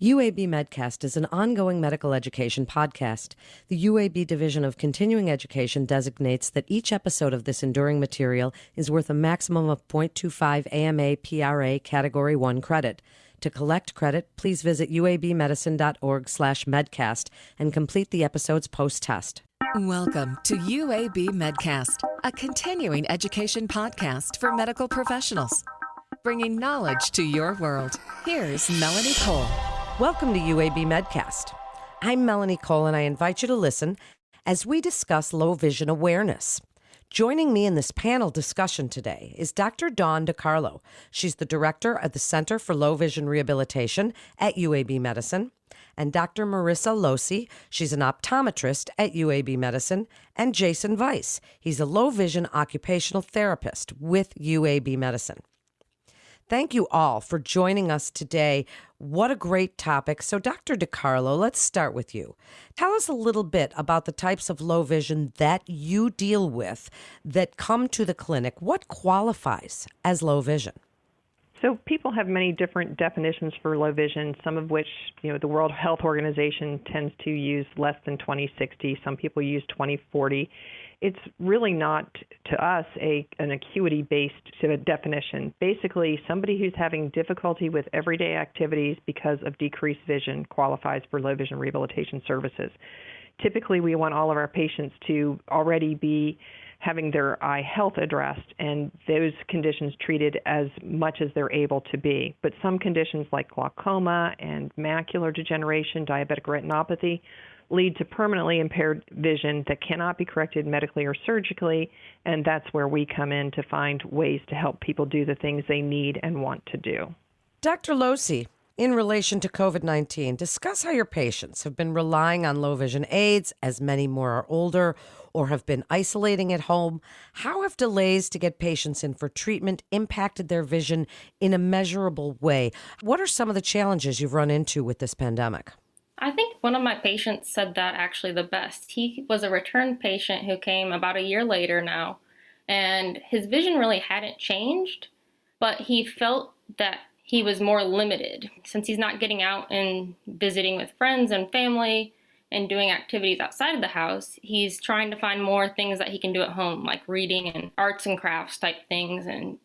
UAB MedCast is an ongoing medical education podcast. The UAB Division of Continuing Education designates that each episode of this enduring material is worth a maximum of 0.25 AMA PRA Category 1 credit. To collect credit, please visit uabmedicine.org/medcast and complete the episode's post-test. Welcome to UAB MedCast, a continuing education podcast for medical professionals, bringing knowledge to your world. Here's Melanie Cole. Welcome to UAB MedCast. I'm Melanie Cole, and I invite you to listen as we discuss low vision awareness. Joining me in this panel discussion today is Dr. Dawn DiCarlo. She's the director of the Center for Low Vision Rehabilitation at UAB Medicine, and Dr. Marissa Losi. She's an optometrist at UAB Medicine, and Jason Weiss. He's a low vision occupational therapist with UAB Medicine. Thank you all for joining us today. What a great topic. So, Dr. DiCarlo, let's start with you. Tell us a little bit about the types of low vision that you deal with that come to the clinic. What qualifies as low vision? So people have many different definitions for low vision, some of which, the World Health Organization tends to use less than 20/60. Some people use 20/40. It's really not, to us, an acuity-based definition. Basically, somebody who's having difficulty with everyday activities because of decreased vision qualifies for low vision rehabilitation services. Typically, we want all of our patients to already be having their eye health addressed and those conditions treated as much as they're able to be. But some conditions like glaucoma and macular degeneration, diabetic retinopathy, lead to permanently impaired vision that cannot be corrected medically or surgically, and that's where we come in to find ways to help people do the things they need and want to do. Dr. Losi, in relation to COVID-19, discuss how your patients have been relying on low vision aids, as many more are older or have been isolating at home. How have delays to get patients in for treatment impacted their vision in a measurable way? What are some of the challenges you've run into with this pandemic? I think one of my patients said that actually the best. He was a return patient who came about a year later now, and his vision really hadn't changed, but he felt that he was more limited. Since he's not getting out and visiting with friends and family and doing activities outside of the house, he's trying to find more things that he can do at home, like reading and arts and crafts type things, and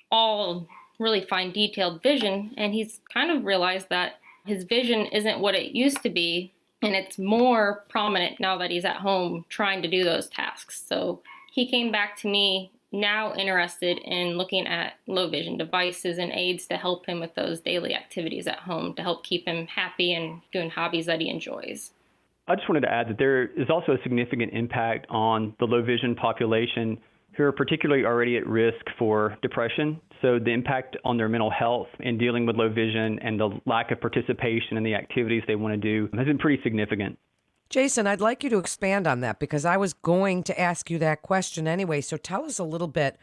all really fine detailed vision. And he's kind of realized that his vision isn't what it used to be, and it's more prominent now that he's at home trying to do those tasks. So he came back to me now interested in looking at low vision devices and aids to help him with those daily activities at home to help keep him happy and doing hobbies that he enjoys. I just wanted to add that there is also a significant impact on the low vision population who are particularly already at risk for depression. So the impact on their mental health in dealing with low vision and the lack of participation in the activities they want to do has been pretty significant. Jason, I'd like you to expand on that because I was going to ask you that question anyway. So tell us a little bit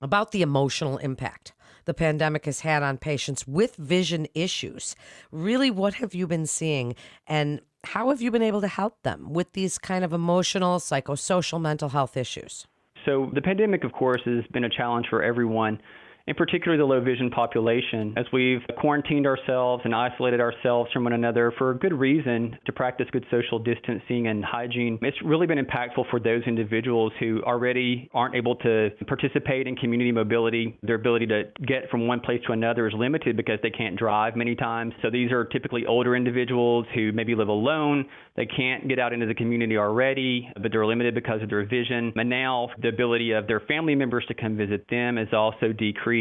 about the emotional impact the pandemic has had on patients with vision issues. Really, what have you been seeing, and how have you been able to help them with these kind of emotional, psychosocial, mental health issues? So the pandemic, of course, has been a challenge for everyone, in particular the low vision population, as we've quarantined ourselves and isolated ourselves from one another for a good reason to practice good social distancing and hygiene. It's really been impactful for those individuals who already aren't able to participate in community mobility. Their ability to get from one place to another is limited because they can't drive many times. So these are typically older individuals who maybe live alone. They can't get out into the community already, but they're limited because of their vision. And now the ability of their family members to come visit them is also decreased.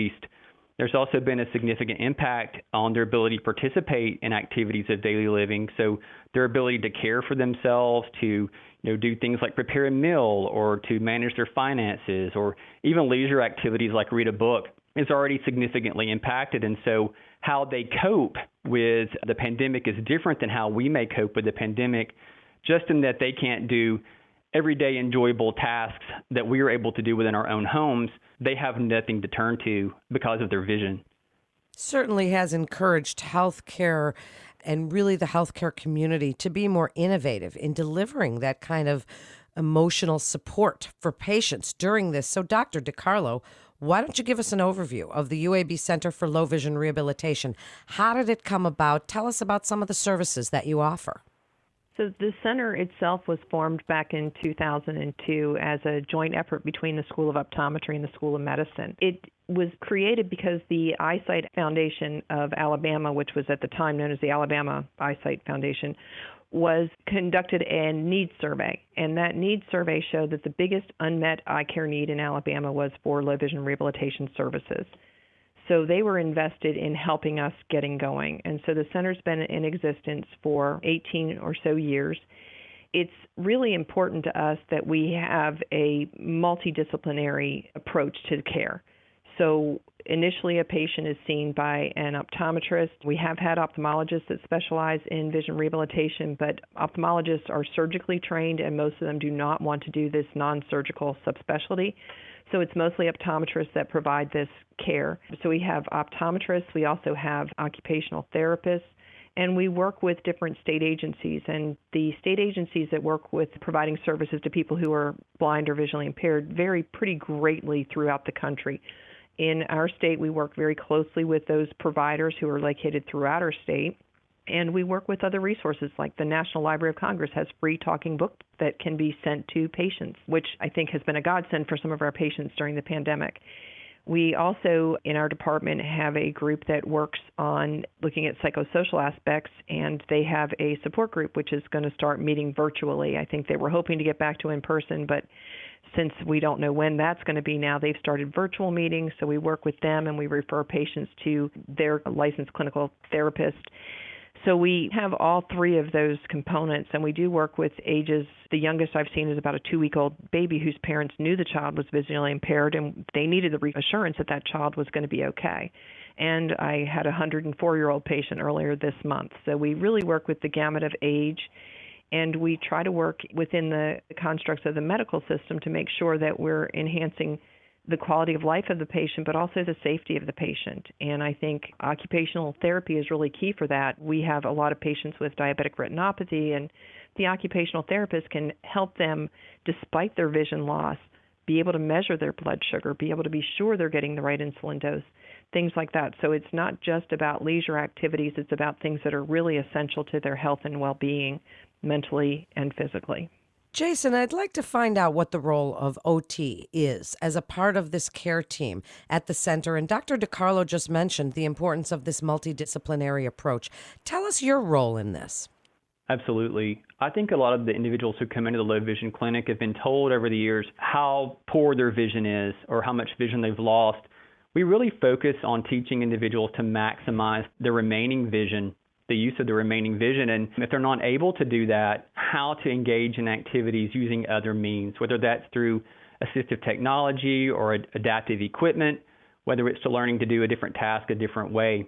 There's also been a significant impact on their ability to participate in activities of daily living. So their ability to care for themselves, to do things like prepare a meal or to manage their finances or even leisure activities like read a book is already significantly impacted. And so how they cope with the pandemic is different than how we may cope with the pandemic, just in that they can't do everyday enjoyable tasks that we are able to do within our own homes. They have nothing to turn to because of their vision. Certainly has encouraged healthcare and really the healthcare community to be more innovative in delivering that kind of emotional support for patients during this. So, Dr. DiCarlo, Why don't you give us an overview of the UAB Center for Low Vision Rehabilitation? How did it come about? Tell us about some of the services that you offer. So the center itself was formed back in 2002 as a joint effort between the School of Optometry and the School of Medicine. It was created because the Eyesight Foundation of Alabama, which was at the time known as the Alabama Eyesight Foundation, was conducted a needs survey. And that needs survey showed that the biggest unmet eye care need in Alabama was for low vision rehabilitation services. So they were invested in helping us getting going. And so the center's been in existence for 18 or so years. It's really important to us that we have a multidisciplinary approach to care. So initially a patient is seen by an optometrist. We have had ophthalmologists that specialize in vision rehabilitation, but ophthalmologists are surgically trained and most of them do not want to do this non-surgical subspecialty. So it's mostly optometrists that provide this care. So we have optometrists, we also have occupational therapists, and we work with different state agencies. And the state agencies that work with providing services to people who are blind or visually impaired vary pretty greatly throughout the country. In our state, we work very closely with those providers who are located throughout our state. And we work with other resources like the National Library of Congress has free talking books that can be sent to patients, which I think has been a godsend for some of our patients during the pandemic. We also, in our department, have a group that works on looking at psychosocial aspects, and they have a support group which is going to start meeting virtually. I think they were hoping to get back to in person, but since we don't know when that's going to be now, they've started virtual meetings, so we work with them and we refer patients to their licensed clinical therapist. So we have all three of those components, and we do work with ages. The youngest I've seen is about a 2-week-old baby whose parents knew the child was visually impaired, and they needed the reassurance that that child was going to be okay. And I had a 104-year-old patient earlier this month. So we really work with the gamut of age, and we try to work within the constructs of the medical system to make sure that we're enhancing the quality of life of the patient, but also the safety of the patient. And I think occupational therapy is really key for that. We have a lot of patients with diabetic retinopathy, and the occupational therapist can help them, despite their vision loss, be able to measure their blood sugar, be able to be sure they're getting the right insulin dose, things like that. So it's not just about leisure activities, it's about things that are really essential to their health and well-being, mentally and physically. Jason, I'd like to find out what the role of OT is as a part of this care team at the center. And Dr. DiCarlo just mentioned the importance of this multidisciplinary approach. Tell us your role in this. Absolutely. I think a lot of the individuals who come into the low vision clinic have been told over the years how poor their vision is or how much vision they've lost. We really focus on teaching individuals to maximize their remaining vision, the use of the remaining vision, and if they're not able to do that, how to engage in activities using other means, whether that's through assistive technology or adaptive equipment, whether it's to learning to do a different task a different way.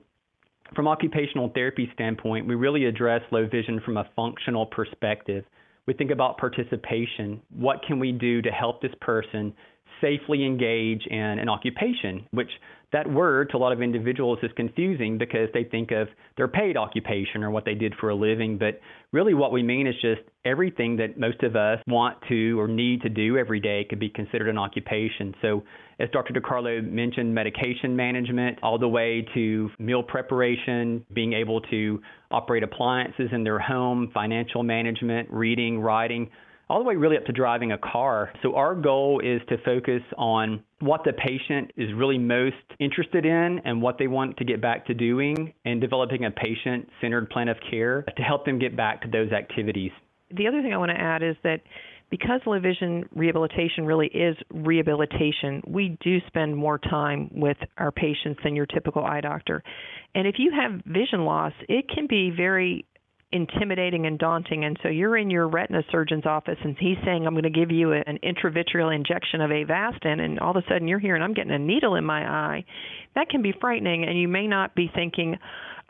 From occupational therapy standpoint, we really address low vision from a functional perspective. We think about participation. What can we do to help this person safely engage in an occupation, which that word to a lot of individuals is confusing because they think of their paid occupation or what they did for a living. But really what we mean is just everything that most of us want to or need to do every day could be considered an occupation. So as Dr. DiCarlo mentioned, medication management, all the way to meal preparation, being able to operate appliances in their home, financial management, reading, writing, all the way really up to driving a car. So our goal is to focus on what the patient is really most interested in and what they want to get back to doing, and developing a patient-centered plan of care to help them get back to those activities. The other thing I want to add is that because low vision rehabilitation really is rehabilitation, we do spend more time with our patients than your typical eye doctor. And if you have vision loss, it can be very intimidating and daunting. And so you're in your retina surgeon's office and he's saying, I'm going to give you an intravitreal injection of Avastin, and all of a sudden you're hearing, I'm getting a needle in my eye. That can be frightening, and you may not be thinking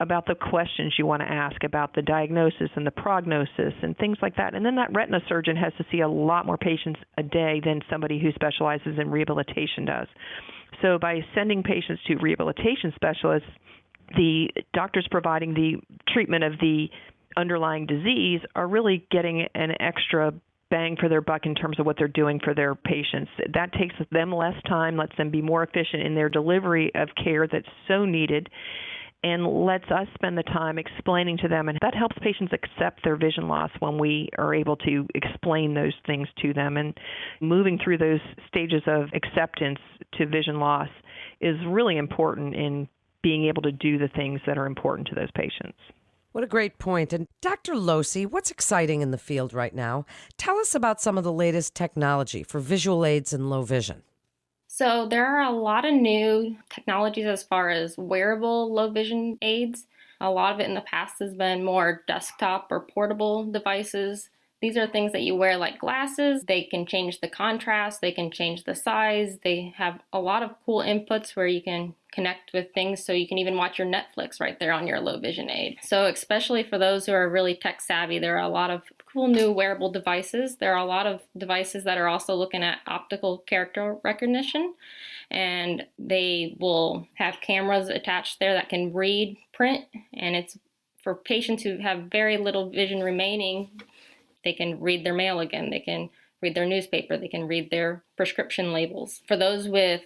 about the questions you want to ask about the diagnosis and the prognosis and things like that. And then that retina surgeon has to see a lot more patients a day than somebody who specializes in rehabilitation does. So by sending patients to rehabilitation specialists, the doctors providing the treatment of the underlying disease are really getting an extra bang for their buck in terms of what they're doing for their patients. That takes them less time, lets them be more efficient in their delivery of care that's so needed, and lets us spend the time explaining to them. And that helps patients accept their vision loss when we are able to explain those things to them. And moving through those stages of acceptance to vision loss is really important in being able to do the things that are important to those patients. What a great point. And Dr. Losey, what's exciting in the field right now? Tell us about some of the latest technology for visual aids and low vision. So there are a lot of new technologies as far as wearable low vision aids. A lot of it in the past has been more desktop or portable devices. These are things that you wear like glasses. They can change the contrast, they can change the size. They have a lot of cool inputs where you can connect with things, so you can even watch your Netflix right there on your low vision aid. So especially for those who are really tech savvy, there are a lot of cool new wearable devices. There are a lot of devices that are also looking at optical character recognition, and they will have cameras attached there that can read print, and it's for patients who have very little vision remaining. They can read their mail again, they can read their newspaper, they can read their prescription labels. For those with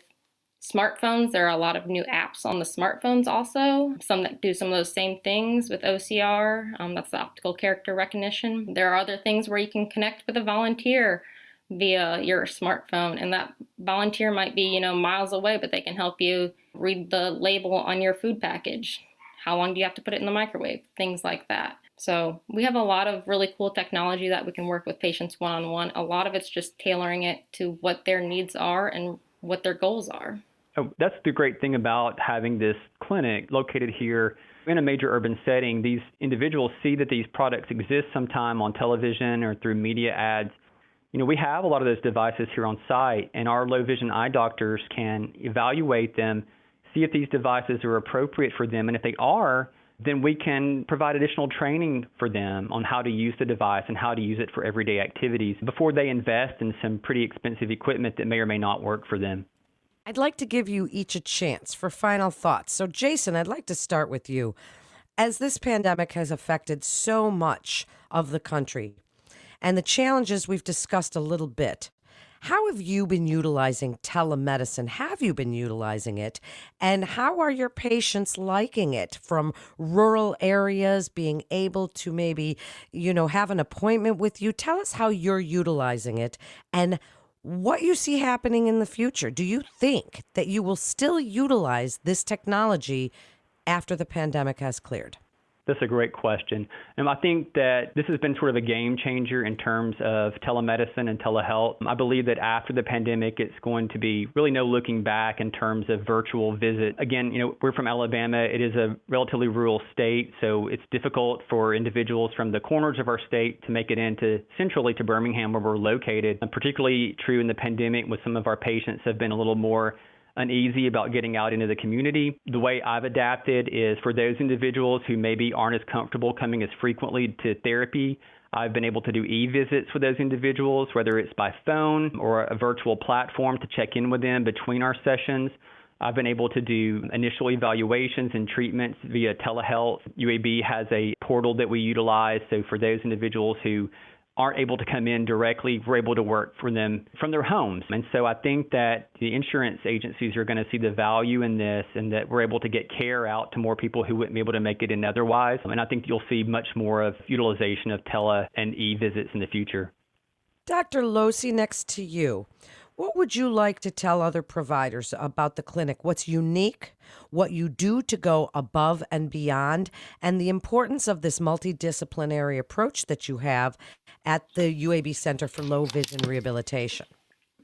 smartphones, there are a lot of new apps on the smartphones also, some that do some of those same things with OCR, that's the optical character recognition. There are other things where you can connect with a volunteer via your smartphone, and that volunteer might be, miles away, but they can help you read the label on your food package. How long do you have to put it in the microwave? Things like that. So we have a lot of really cool technology that we can work with patients one-on-one. A lot of it's just tailoring it to what their needs are and what their goals are. Oh, that's the great thing about having this clinic located here in a major urban setting. These individuals see that these products exist sometime on television or through media ads. We have a lot of those devices here on site, and our low vision eye doctors can evaluate them, see if these devices are appropriate for them, and if they are, then we can provide additional training for them on how to use the device and how to use it for everyday activities before they invest in some pretty expensive equipment that may or may not work for them. I'd like to give you each a chance for final thoughts. So, Jason, I'd like to start with you. As this pandemic has affected so much of the country and the challenges we've discussed a little bit, how have you been utilizing telemedicine? Have you been utilizing it? And how are your patients liking it from rural areas, being able to maybe, have an appointment with you? Tell us how you're utilizing it and what you see happening in the future. Do you think that you will still utilize this technology after the pandemic has cleared? That's a great question. And I think that this has been sort of a game changer in terms of telemedicine and telehealth. I believe that after the pandemic, it's going to be really no looking back in terms of virtual visit. Again, we're from Alabama. It is a relatively rural state, so it's difficult for individuals from the corners of our state to make it into centrally to Birmingham, where we're located. And particularly true in the pandemic, with some of our patients have been a little more uneasy about getting out into the community. The way I've adapted is for those individuals who maybe aren't as comfortable coming as frequently to therapy, I've been able to do e-visits with those individuals, whether it's by phone or a virtual platform to check in with them between our sessions. I've been able to do initial evaluations and treatments via telehealth. UAB has a portal that we utilize, so for those individuals who aren't able to come in directly, we're able to work for them from their homes. And so I think that the insurance agencies are going to see the value in this, and that we're able to get care out to more people who wouldn't be able to make it in otherwise. And I think you'll see much more of utilization of tele and e-visits in the future. Dr. Losey, next to you. What would you like to tell other providers about the clinic? What's unique, what you do to go above and beyond, and the importance of this multidisciplinary approach that you have at the UAB Center for Low Vision Rehabilitation?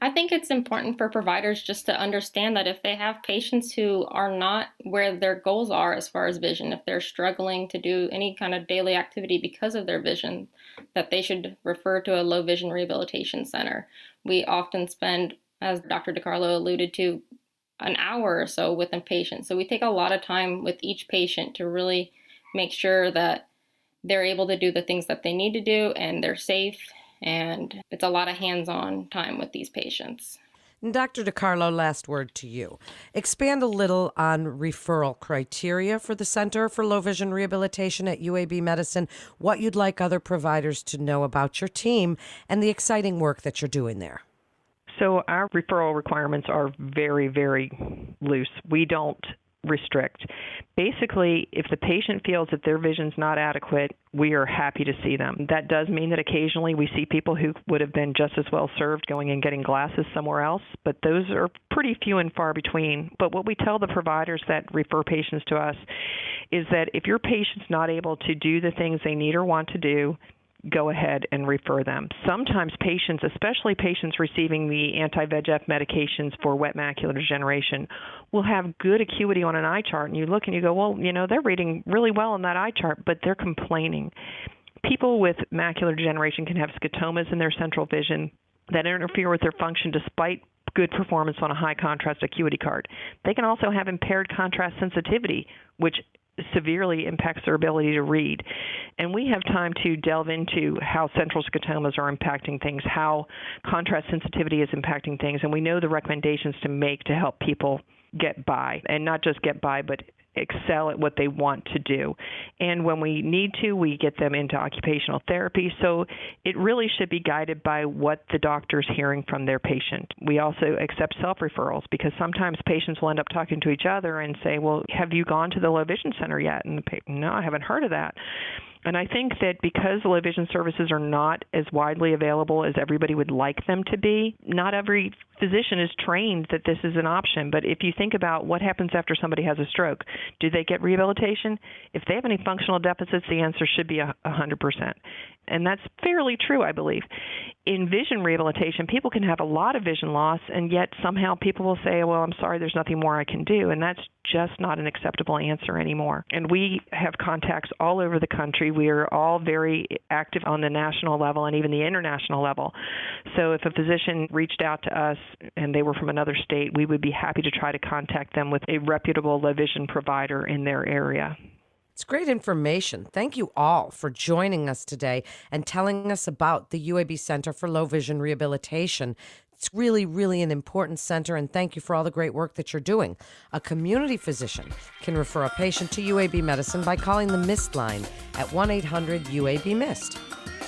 I think it's important for providers just to understand that if they have patients who are not where their goals are as far as vision, if they're struggling to do any kind of daily activity because of their vision, that they should refer to a low vision rehabilitation center. We often spend, as Dr. DiCarlo alluded to, an hour or so with a patient. So we take a lot of time with each patient to really make sure that they're able to do the things that they need to do and they're safe. And it's a lot of hands-on time with these patients. And Dr. DiCarlo, last word to you. Expand a little on referral criteria for the Center for Low Vision Rehabilitation at UAB Medicine, what you'd like other providers to know about your team, and the exciting work that you're doing there. So our referral requirements are very, very loose. We don't restrict. Basically, if the patient feels that their vision's not adequate, we are happy to see them. That does mean that occasionally we see people who would have been just as well served going and getting glasses somewhere else, but those are pretty few and far between. But what we tell the providers that refer patients to us is that if your patient's not able to do the things they need or want to do, go ahead and refer them. Sometimes patients, especially patients receiving the anti-VEGF medications for wet macular degeneration, will have good acuity on an eye chart, and you look and you go, well, they're reading really well on that eye chart, but they're complaining. People with macular degeneration can have scotomas in their central vision that interfere with their function despite good performance on a high contrast acuity card. They can also have impaired contrast sensitivity, which severely impacts their ability to read. And we have time to delve into how central scotomas are impacting things, how contrast sensitivity is impacting things, and we know the recommendations to make to help people get by, and not just get by, but excel at what they want to do. And when we need to, we get them into occupational therapy. So it really should be guided by what the doctor's hearing from their patient. We also accept self-referrals because sometimes patients will end up talking to each other and say, well, have you gone to the low vision center yet? And no, I haven't heard of that. And I think that because low vision services are not as widely available as everybody would like them to be, not every physician is trained that this is an option. But if you think about what happens after somebody has a stroke, do they get rehabilitation? If they have any functional deficits, the answer should be 100%. And that's fairly true, I believe. In vision rehabilitation, people can have a lot of vision loss, and yet somehow people will say, well, I'm sorry, there's nothing more I can do. And that's just not an acceptable answer anymore. And we have contacts all over the country. We are all very active on the national level and even the international level. So if a physician reached out to us and they were from another state, we would be happy to try to contact them with a reputable low vision provider in their area. It's great information. Thank you all for joining us today and telling us about the UAB Center for Low Vision Rehabilitation. It's really, really an important center, and thank you for all the great work that you're doing. A community physician can refer a patient to UAB Medicine by calling the MIST line at 1-800-UAB-MIST.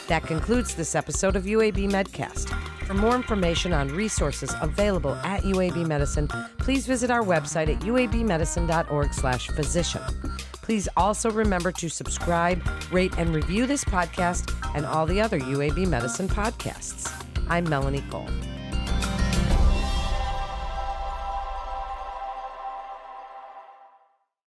That concludes this episode of UAB MedCast. For more information on resources available at UAB Medicine, please visit our website at uabmedicine.org/physician. Please also remember to subscribe, rate, and review this podcast and all the other UAB Medicine podcasts. I'm Melanie Cole.